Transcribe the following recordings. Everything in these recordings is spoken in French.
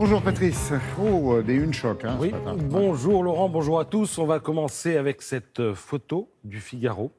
Bonjour Patrice. Oh, des une choc. Hein, oui, ce matin. bonjour Laurent, bonjour à tous. On va commencer avec cette photo du Figaro.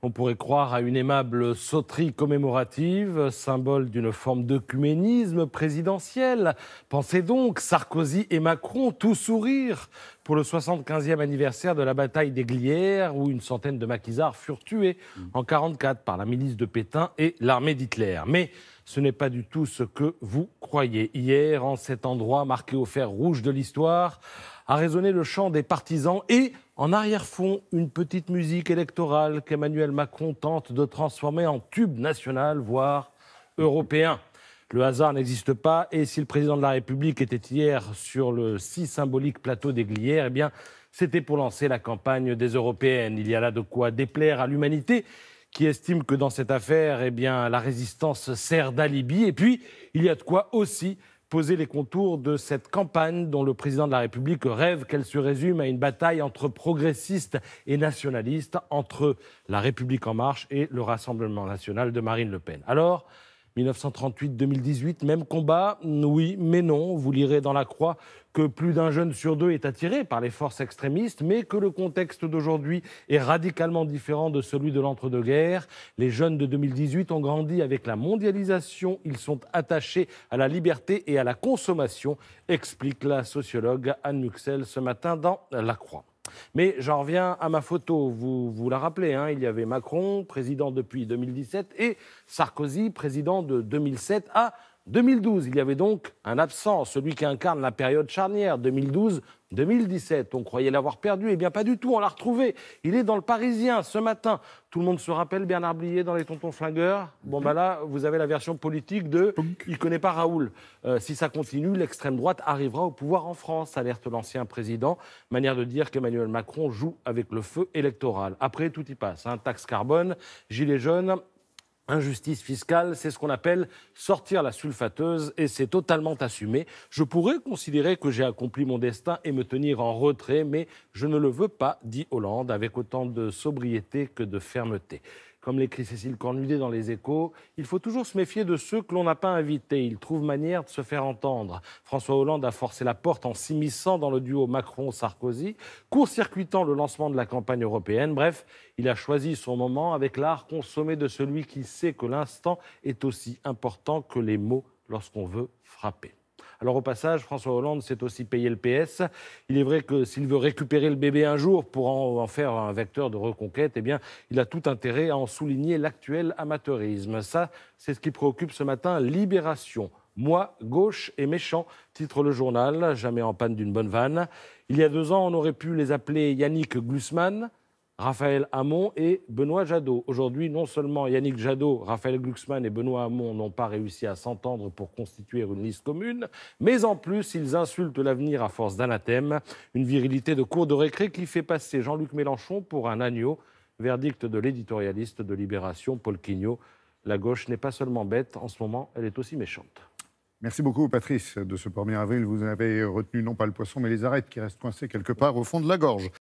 On pourrait croire à une aimable sauterie commémorative, symbole d'une forme d'œcuménisme présidentiel. Pensez donc, Sarkozy et Macron, tout sourire, pour le 75e anniversaire de la bataille des Glières, où une centaine de maquisards furent tués en 1944 par la milice de Pétain et l'armée d'Hitler. Mais ce n'est pas du tout ce que vous croyez. Hier, en cet endroit marqué au fer rouge de l'histoire, a résonné le chant des partisans et, en arrière-fond, une petite musique électorale qu'Emmanuel Macron tente de transformer en tube national, voire européen. Le hasard n'existe pas et si le président de la République était hier sur le si symbolique plateau des Glières, eh bien, c'était pour lancer la campagne des européennes. Il y a là de quoi déplaire à l'humanité qui estime que dans cette affaire, eh bien, la résistance sert d'alibi. Et puis, il y a de quoi aussi poser les contours de cette campagne dont le président de la République rêve qu'elle se résume à une bataille entre progressistes et nationalistes, entre la République en marche et le Rassemblement national de Marine Le Pen. Alors, 1938-2018, même combat, oui, mais non. Vous lirez dans La Croix que plus d'un jeune sur deux est attiré par les forces extrémistes, mais que le contexte d'aujourd'hui est radicalement différent de celui de l'entre-deux-guerres. Les jeunes de 2018 ont grandi avec la mondialisation, ils sont attachés à la liberté et à la consommation, explique la sociologue Anne Muxel ce matin dans La Croix. Mais j'en reviens à ma photo, vous la rappelez, hein, il y avait Macron, président depuis 2017, et Sarkozy, président de 2007 à 2012. Il y avait donc un absent, celui qui incarne la période charnière, 2012-2017. On croyait l'avoir perdu, eh bien pas du tout, on l'a retrouvé. Il est dans le Parisien ce matin. Tout le monde se rappelle Bernard Blier dans Les Tontons Flingueurs. Bon, bah là, vous avez la version politique de « il ne connaît pas Raoul ». Si ça continue, l'extrême droite arrivera au pouvoir en France, alerte l'ancien président. Manière de dire qu'Emmanuel Macron joue avec le feu électoral. Après, tout y passe. Hein. Taxe carbone, gilets jaunes, injustice fiscale, c'est ce qu'on appelle sortir la sulfateuse et c'est totalement assumé. Je pourrais considérer que j'ai accompli mon destin et me tenir en retrait, mais je ne le veux pas, dit Hollande, avec autant de sobriété que de fermeté. Comme l'écrit Cécile Cornudet dans Les Échos, il faut toujours se méfier de ceux que l'on n'a pas invités. Ils trouvent manière de se faire entendre. François Hollande a forcé la porte en s'immisçant dans le duo Macron-Sarkozy, court-circuitant le lancement de la campagne européenne. Bref, il a choisi son moment avec l'art consommé de celui qui sait que l'instant est aussi important que les mots lorsqu'on veut frapper. Alors au passage, François Hollande s'est aussi payé le PS. Il est vrai que s'il veut récupérer le bébé un jour pour en faire un vecteur de reconquête, eh bien, il a tout intérêt à en souligner l'actuel amateurisme. Ça, c'est ce qui préoccupe ce matin Libération. Moi, gauche et méchant, titre le journal, jamais en panne d'une bonne vanne. Il y a 2 ans, on aurait pu les appeler Yannick Glucksmann, Raphaël Hamon et Benoît Jadot. Aujourd'hui, non seulement Yannick Jadot, Raphaël Glucksmann et Benoît Hamon n'ont pas réussi à s'entendre pour constituer une liste commune, mais en plus, ils insultent l'avenir à force d'anathèmes. Une virilité de cour de récré qui fait passer Jean-Luc Mélenchon pour un agneau. Verdict de l'éditorialiste de Libération, Paul Quignot. La gauche n'est pas seulement bête, en ce moment, elle est aussi méchante. Merci beaucoup Patrice. De ce 1er avril, vous avez retenu non pas le poisson, mais les arêtes qui restent coincées quelque part au fond de la gorge.